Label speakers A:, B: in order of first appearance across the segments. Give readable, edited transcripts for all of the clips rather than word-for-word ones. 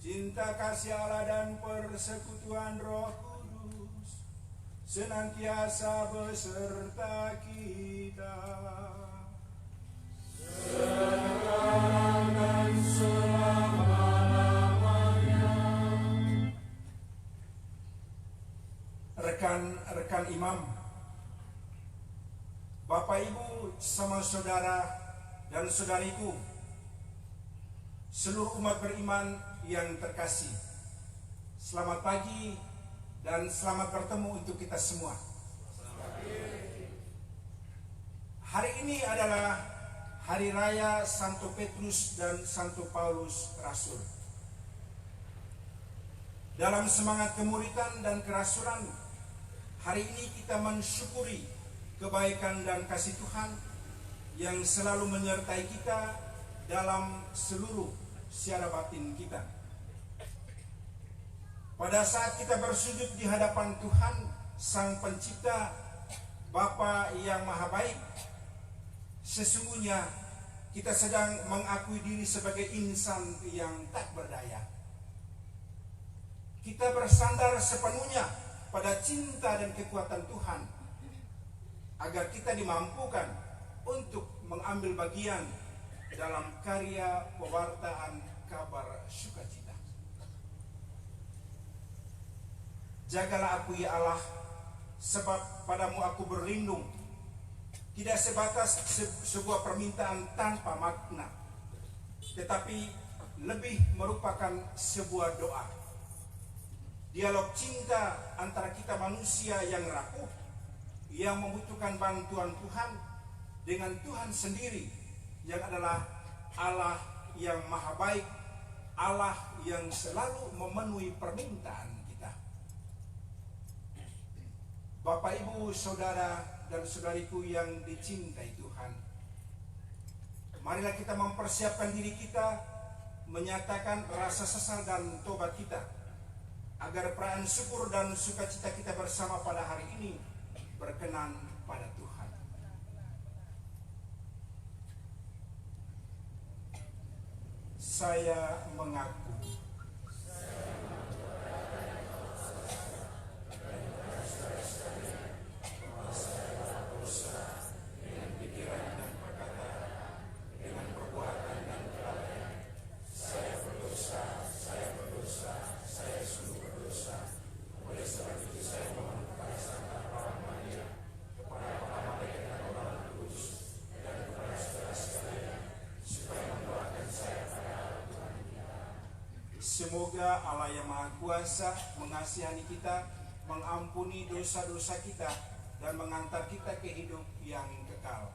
A: Cinta kasih Allah dan persekutuan Roh Kudus senantiasa beserta kita. Sekarang dan selama-lamanya. Rekan-rekan imam, Bapak Ibu sama saudara dan saudariku, seluruh umat beriman yang terkasih, selamat pagi dan selamat bertemu untuk kita semua. Hari ini adalah Hari Raya Santo Petrus dan Santo Paulus Rasul. Dalam semangat kemuritan dan kerasulan, hari ini kita mensyukuri kebaikan dan kasih Tuhan yang selalu menyertai kita dalam seluruh secara batin kita. Pada saat kita bersujud di hadapan Tuhan Sang Pencipta, Bapa yang Maha Baik, sesungguhnya kita sedang mengakui diri sebagai insan yang tak berdaya. Kita bersandar sepenuhnya pada cinta dan kekuatan Tuhan, agar kita dimampukan untuk mengambil bagian dalam karya pewartaan kabar sukacita. Jagalah aku ya Allah, sebab padamu aku berlindung. Tidak sebatas sebuah permintaan tanpa makna, tetapi lebih merupakan sebuah doa. Dialog cinta antara kita manusia yang rapuh, yang membutuhkan bantuan Tuhan, dengan Tuhan sendiri yang adalah Allah yang maha baik, Allah yang selalu memenuhi permintaan kita. Bapak, Ibu, Saudara, dan saudariku yang dicintai Tuhan, marilah kita mempersiapkan diri kita, menyatakan rasa sesal dan tobat kita, agar perayaan syukur dan sukacita kita bersama pada hari ini berkenan pada Tuhan. Saya mengaku semoga Allah yang Maha Kuasa mengasihani kita, mengampuni dosa-dosa kita, dan mengantar kita ke hidup yang kekal.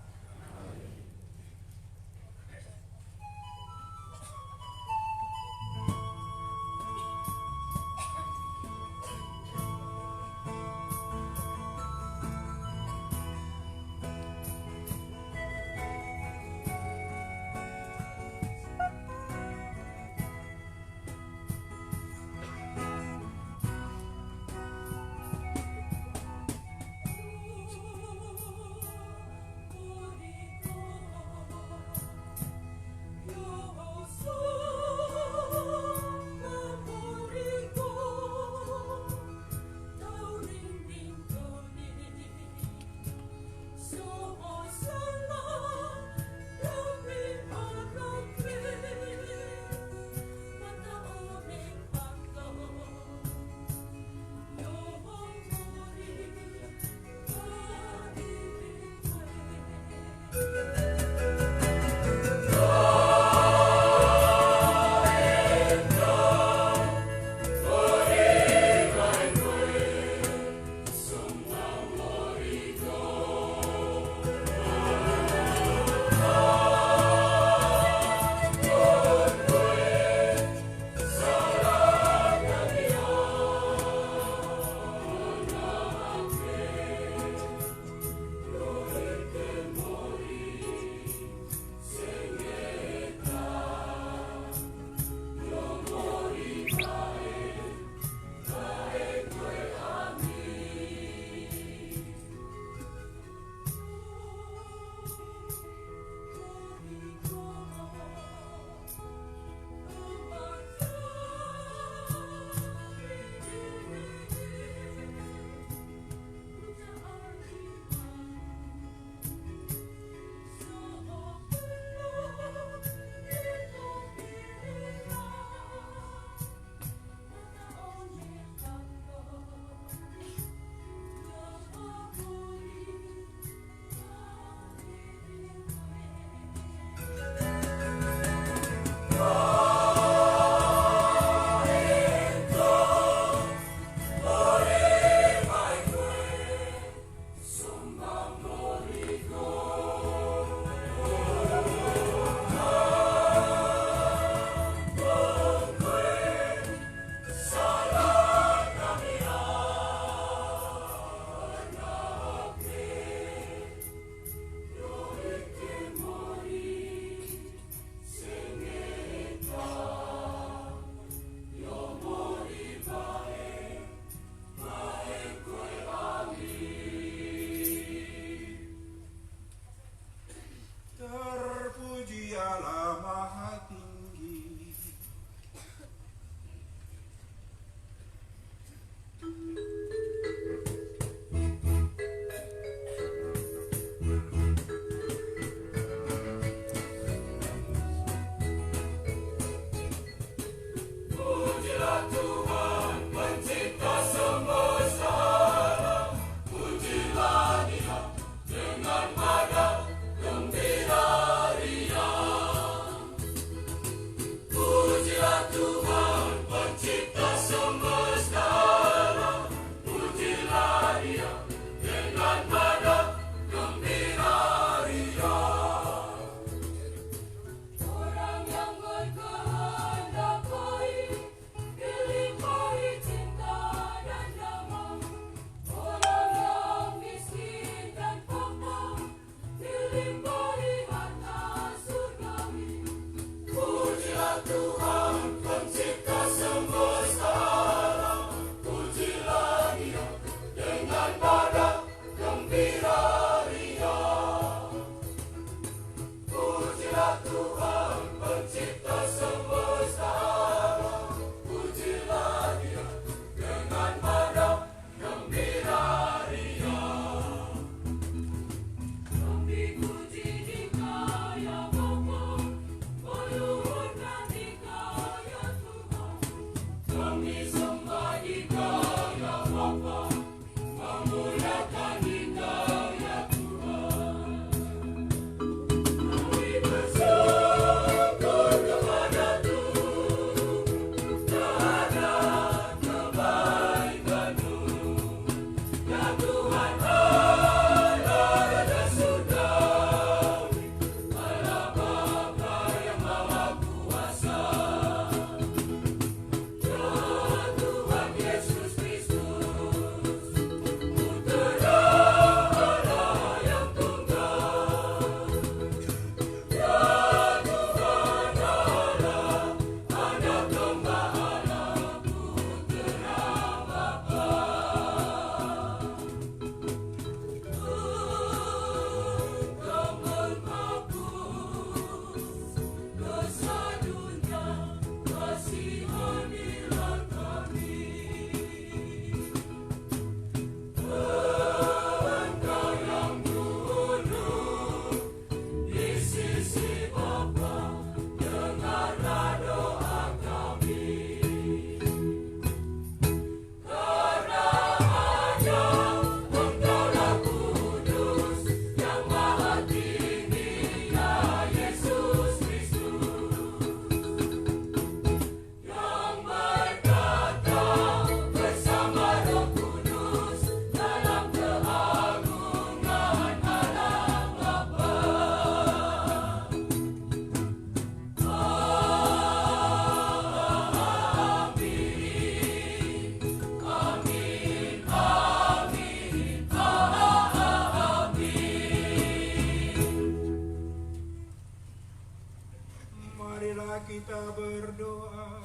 A: kita berdoa.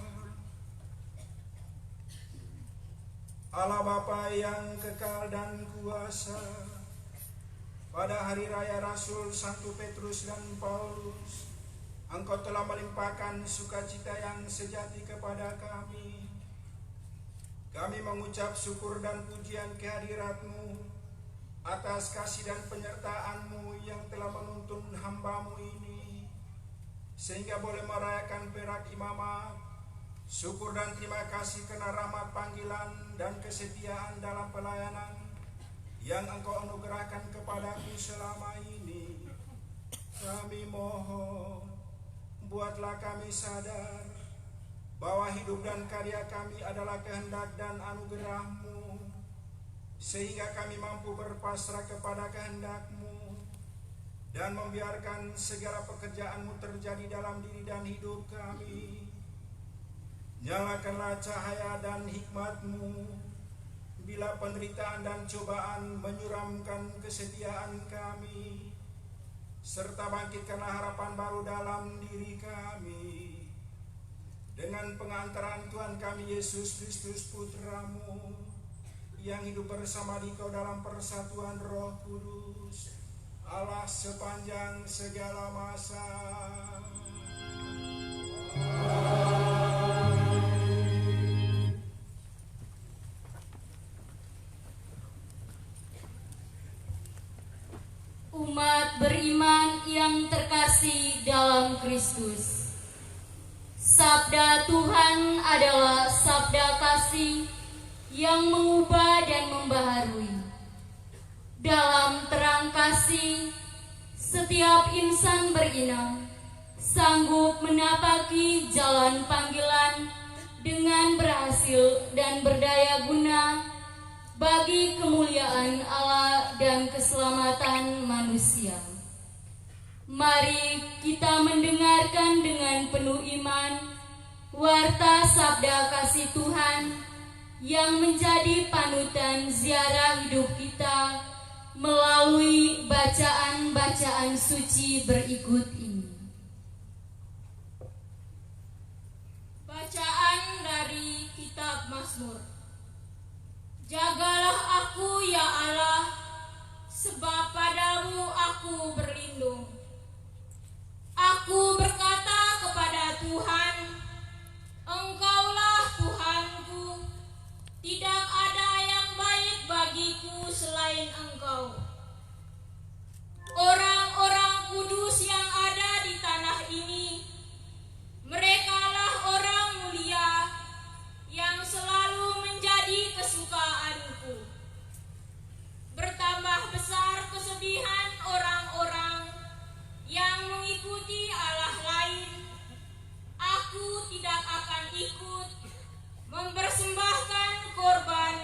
A: Allah Bapa yang kekal dan kuasa, pada hari raya Rasul Santo Petrus dan Paulus, Engkau telah melimpahkan sukacita yang sejati kepada kami. Kami mengucap syukur dan pujian kehadirat-Mu atas kasih dan penyertaan-Mu yang telah menuntun hamba-Mu ini, sehingga boleh merayakan perak imamat. Syukur dan terima kasih karena rahmat panggilan dan kesetiaan dalam pelayanan yang Engkau anugerahkan kepadaku selama ini. Kami mohon, buatlah kami sadar bahwa hidup dan karya kami adalah kehendak dan anugerah-Mu, sehingga kami mampu berpasrah kepada kehendak-Mu dan membiarkan segala pekerjaan-Mu terjadi dalam diri dan hidup kami. Nyalakanlah cahaya dan hikmat-Mu bila penderitaan dan cobaan menyuramkan kesetiaan kami, serta bangkitkanlah harapan baru dalam diri kami. Dengan pengantaran Tuhan kami Yesus Kristus Putra-Mu, yang hidup bersama Dikau dalam persatuan Roh Kudus, Allah sepanjang segala masa.
B: Umat beriman yang terkasih dalam Kristus, sabda Tuhan adalah sabda kasih yang mengubah dan membaharui. Dalam terang kasih, setiap insan berinang sanggup menapaki jalan panggilan dengan berhasil dan berdaya guna bagi kemuliaan Allah dan keselamatan manusia. Mari kita mendengarkan dengan penuh iman warta sabda kasih Tuhan yang menjadi panutan ziarah hidup kita melalui bacaan-bacaan suci berikut ini. Bacaan dari kitab Mazmur. Jagalah aku ya Allah, sebab padamu aku berlindung. Aku berkata kepada Tuhan, Engkaulah Tuhanku, tidak ada yang baik bagiku selain Engkau. Orang-orang kudus yang ada di tanah ini, merekalah orang mulia yang selalu menjadi kesukaanku. Bertambah besar kesedihan orang-orang yang mengikuti Allah lain. Aku tidak akan ikut mempersembahkan korban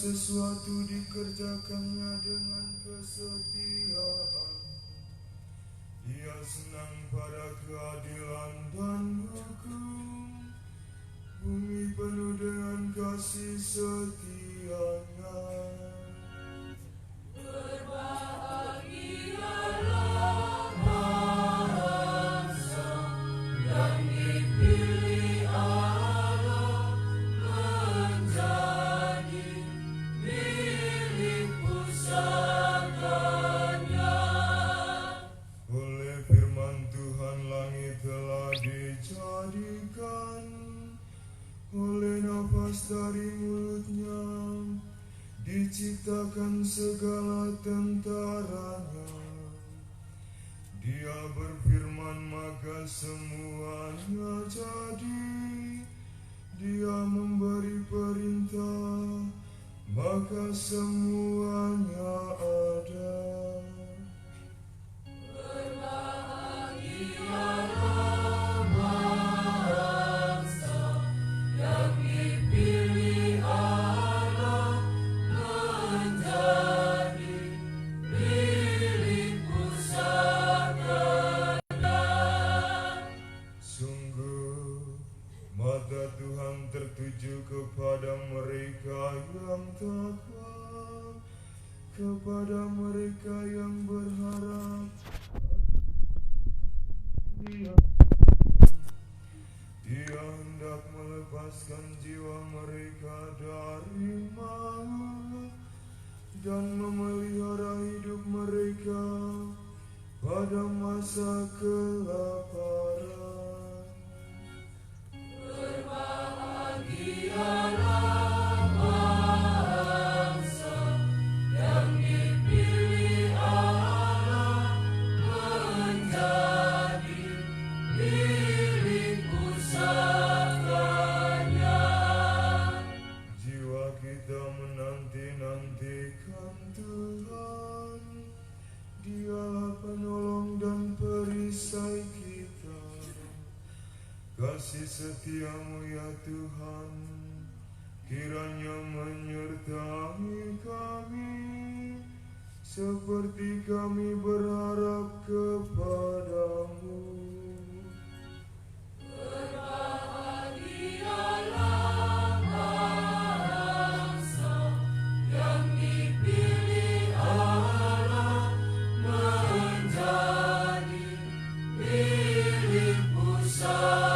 C: sesuatu dikerjakannya dengan kesetiaan. Ia senang pada keadilan dan hukum. Bumi penuh dengan kasih setianya.
D: Berbahagialah bangsa yang dipilih Allah menjadi milik pusakanya.
C: Oleh firman Tuhan langit telah dijadikan, oleh nafas dari mulutnya diciptakan segala tentaranya. Dia berfirman maka semuanya jadi. Dia memberi perintah maka semuanya ada.
D: Berbahagialah bangsa yang dipilih Allah menjadi milik pusakanya.
C: Sungguh mata Tuhan tertuju kepada mereka yang takwa, kepada mereka yang berharap. Dia hendak melepaskan jiwa mereka dari maut dan memelihara hidup mereka pada masa kelaparan.
D: Berbahagialah bangsa yang dipilih Allah menjadi milik pusakanya.
C: Jiwa kita menanti-nantikan Tuhan. Dialah penolong dan perisai kita. Kasih setiamu ya Tuhan, kiranya menyertai kami, seperti kami berharap kepadamu.
D: Berbahagialah bangsa yang dipilih Allah menjadi milik pusakanya.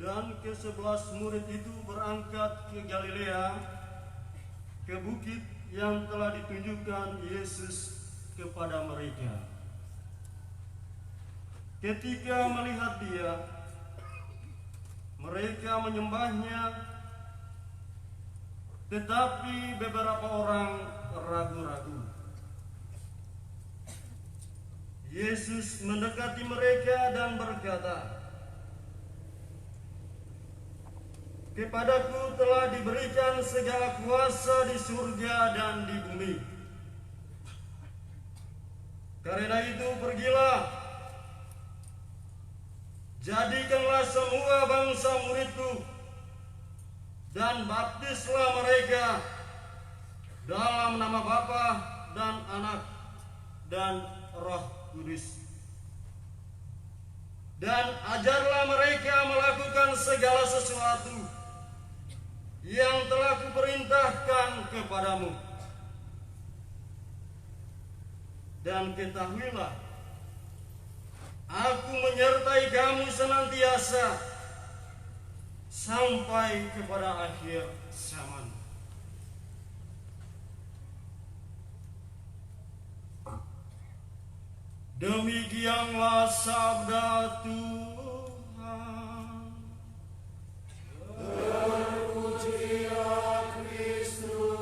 E: Dan ke-11 murid itu berangkat ke Galilea, ke bukit yang telah ditunjukkan Yesus kepada mereka. Ketika melihat Dia, mereka menyembahnya, tetapi beberapa orang ragu-ragu. Yesus mendekati mereka dan berkata, "Kepadaku telah diberikan segala kuasa di surga dan di bumi. Karena itu pergilah, jadikanlah semua bangsa muridku, dan baptislah mereka dalam nama Bapa dan Anak dan Roh Kudus. Dan ajarlah mereka melakukan segala sesuatu yang telah kuperintahkan kepadamu. Dan ketahuilah, aku menyertai kamu senantiasa sampai kepada akhir zaman." Demikianlah sabda Tuhan.
D: Terpujilah Kristus.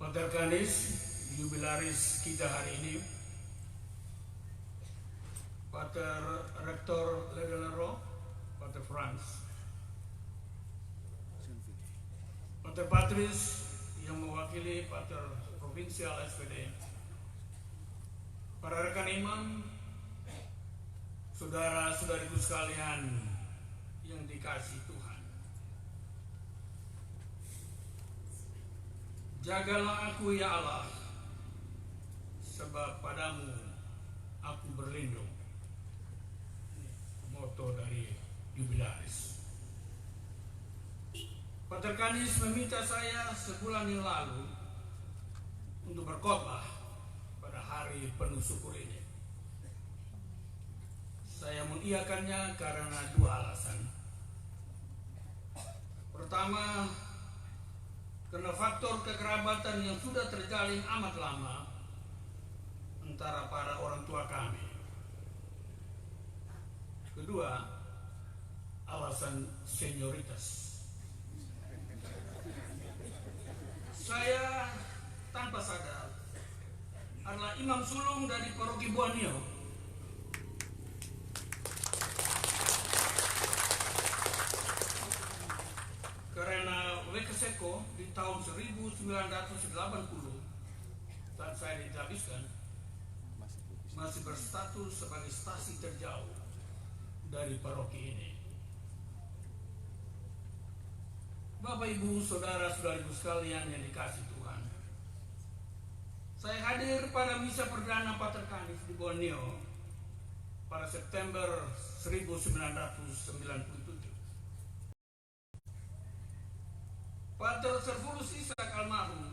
F: Pater Kanis, jubilaris kita hari ini, Pater Rektor Leganero, Pater Franz, Pater Patris yang mewakili Pater Provinsial SPD, para rekan imam, saudara-saudariku sekalian yang dikasihi Tuhan. Jagalah aku ya Allah, sebab padamu aku berlindung. Moto dari jubilaris. Pater Kanis meminta saya sebulan yang lalu untuk berkhotbah pada hari penuh syukur ini. Saya mengiyakannya karena dua alasan. Pertama, karena faktor kekerabatan yang sudah terjalin amat lama antara para orang tua kami. Kedua, alasan senioritas. Saya tanpa sadar adalah imam sulung dari paroki Buanio. Karena Wekeseko di tahun 1980 saat saya dihabiskan masih berstatus sebagai stasi terjauh dari paroki ini. Bapak, Ibu, saudara-saudariku sekalian yang dikasihi Tuhan, saya hadir pada misa perdana Pater Kanis di Borneo pada September 1997. Pater Servulus Ishak almarhum,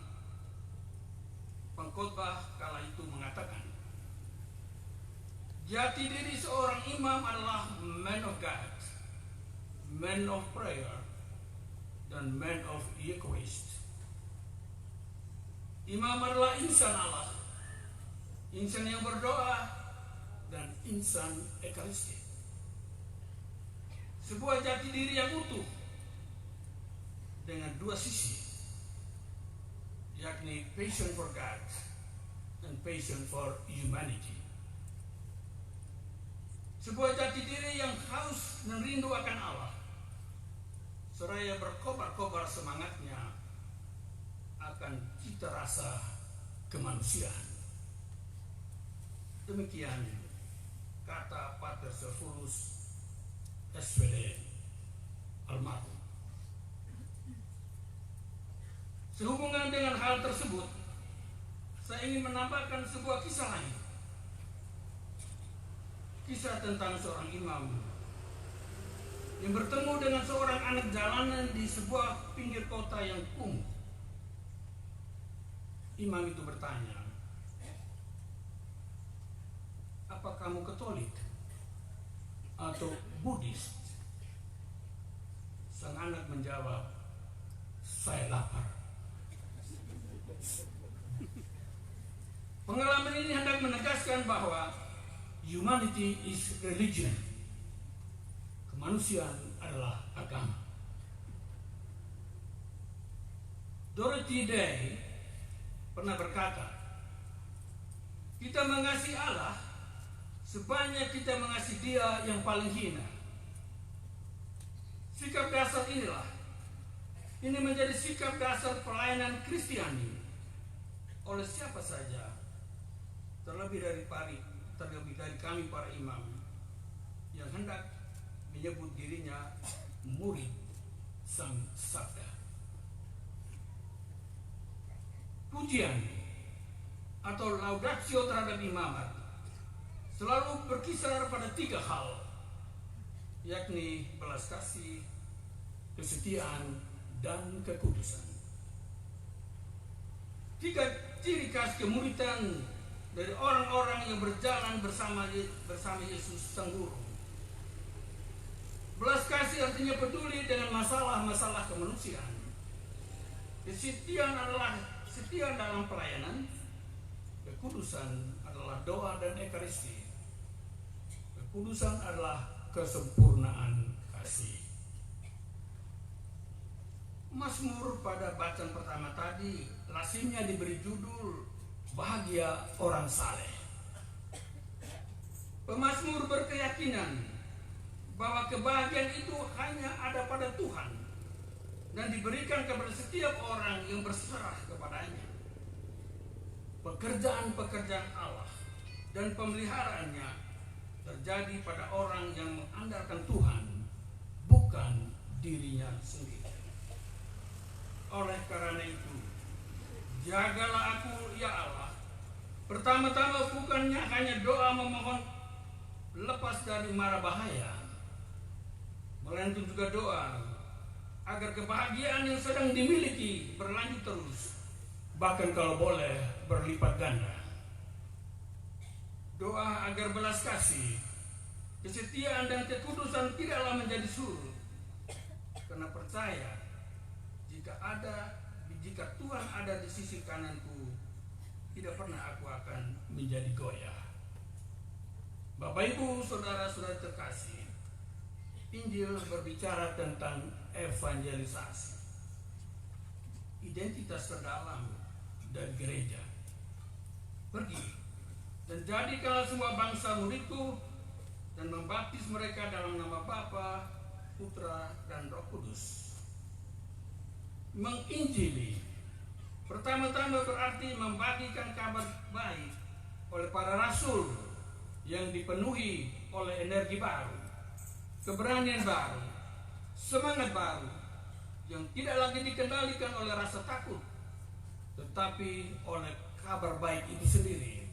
F: pengkhotbah kala itu mengatakan, jati diri seorang imam adalah man of God, man of prayer, dan man of Eucharist. Imam adalah insan Allah, insan yang berdoa, dan insan Ekaristi. Sebuah jati diri yang utuh dengan dua sisi, yakni passion for God dan passion for humanity. sebuah jati diri yang haus dan rindu akan Allah, seraya berkobar-kobar semangatnya akan cita rasa kemanusiaan. Demikian kata Pater Servulus SPD almarhum. Sehubungan dengan hal tersebut, saya ingin menambahkan sebuah kisah lain. Kisah tentang seorang imam yang bertemu dengan seorang anak jalanan di sebuah pinggir kota yang kumuh. Imam itu bertanya, "Apa kamu Katolik atau Buddhis?" Sang anak menjawab, "Saya lapar." Pengalaman ini hendak menegaskan bahwa humanity is religion. Kemanusiaan adalah agama. Dorothy Day pernah berkata, "Kita mengasihi Allah sebanyak kita mengasihi Dia yang paling hina." Sikap dasar ini menjadi sikap dasar pelayanan Kristiani oleh siapa saja, terlebih dari kami para imam yang hendak menyebut dirinya murid Sang Sabda. Pujian atau laudatio terhadap imamat selalu berkisar pada 3 hal, yakni belas kasih, kesetiaan, dan kekudusan. 3 ciri khas kemuridan dari orang-orang yang berjalan bersama Yesus Sang Guru. Belas kasih artinya peduli dengan masalah-masalah kemanusiaan. Kesetiaan adalah setia dalam pelayanan. Kekudusan adalah doa dan ekaristi. Kekudusan adalah kesempurnaan kasih. Mazmur pada bacaan pertama tadi lazimnya diberi judul Bahagia Orang Saleh. Pemazmur berkeyakinan bahwa kebahagiaan itu hanya ada pada Tuhan dan diberikan kepada setiap orang yang berserah kepadanya. Pekerjaan-pekerjaan Allah dan pemeliharaannya terjadi pada orang yang mengandalkan Tuhan, bukan dirinya sendiri. Oleh karena itu, jagalah aku ya Allah. Pertama-tama bukannya hanya doa memohon lepas dari mara bahaya, melainkan juga doa agar kebahagiaan yang sedang dimiliki berlanjut terus, bahkan kalau boleh berlipat ganda. Doa agar belas kasih, kesetiaan dan kekudusan tidaklah menjadi surut, karena percaya jika Tuhan ada di sisi kananku, tidak pernah aku akan menjadi goyah. Bapak Ibu, saudara-saudara terkasih, Injil berbicara tentang evangelisasi, identitas terdalam dari gereja. Pergi dan jadikanlah semua bangsa muridku dan membaptis mereka dalam nama Bapa, Putra, dan Roh Kudus. Menginjili pertama-tama berarti membagikan kabar baik oleh para rasul yang dipenuhi oleh energi baru, keberanian baru, semangat baru yang tidak lagi dikendalikan oleh rasa takut, tetapi oleh kabar baik itu sendiri,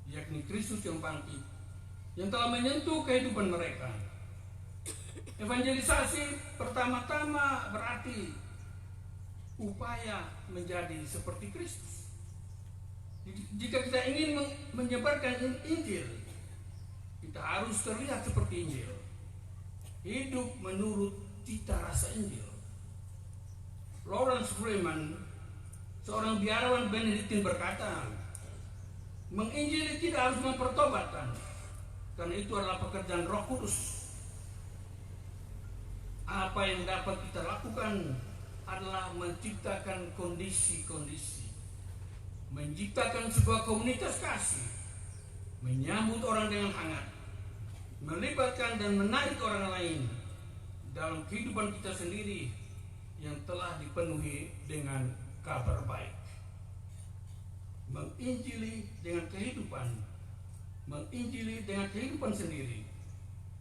F: yakni Kristus yang bangkit, yang telah menyentuh kehidupan mereka. Evangelisasi pertama-tama berarti upaya menjadi seperti Kristus. Jika kita ingin menyebarkan Injil, kita harus terlihat seperti Injil, hidup menurut cita rasa Injil. Lawrence Freeman, seorang biarawan Benediktin, berkata, menginjili tidak harus mempertobatkan, karena itu adalah pekerjaan Roh Kudus. Apa yang dapat kita lakukan adalah menciptakan kondisi-kondisi, menciptakan sebuah komunitas kasih, menyambut orang dengan hangat, melibatkan dan menarik orang lain dalam kehidupan kita sendiri yang telah dipenuhi dengan kabar baik. Menginjili dengan kehidupan sendiri.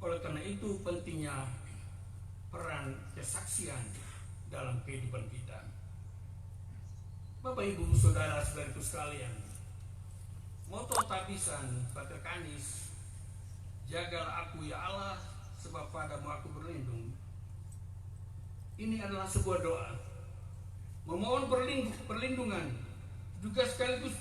F: Oleh karena itu pentingnya peran kesaksian dalam kehidupan kita. Bapak, Ibu, Saudara-saudariku sekalian, moto tabisan Pater Kanis, jagalah aku ya Allah, sebab padamu aku berlindung. Ini adalah sebuah doa, memohon perlindungan, juga sekaligus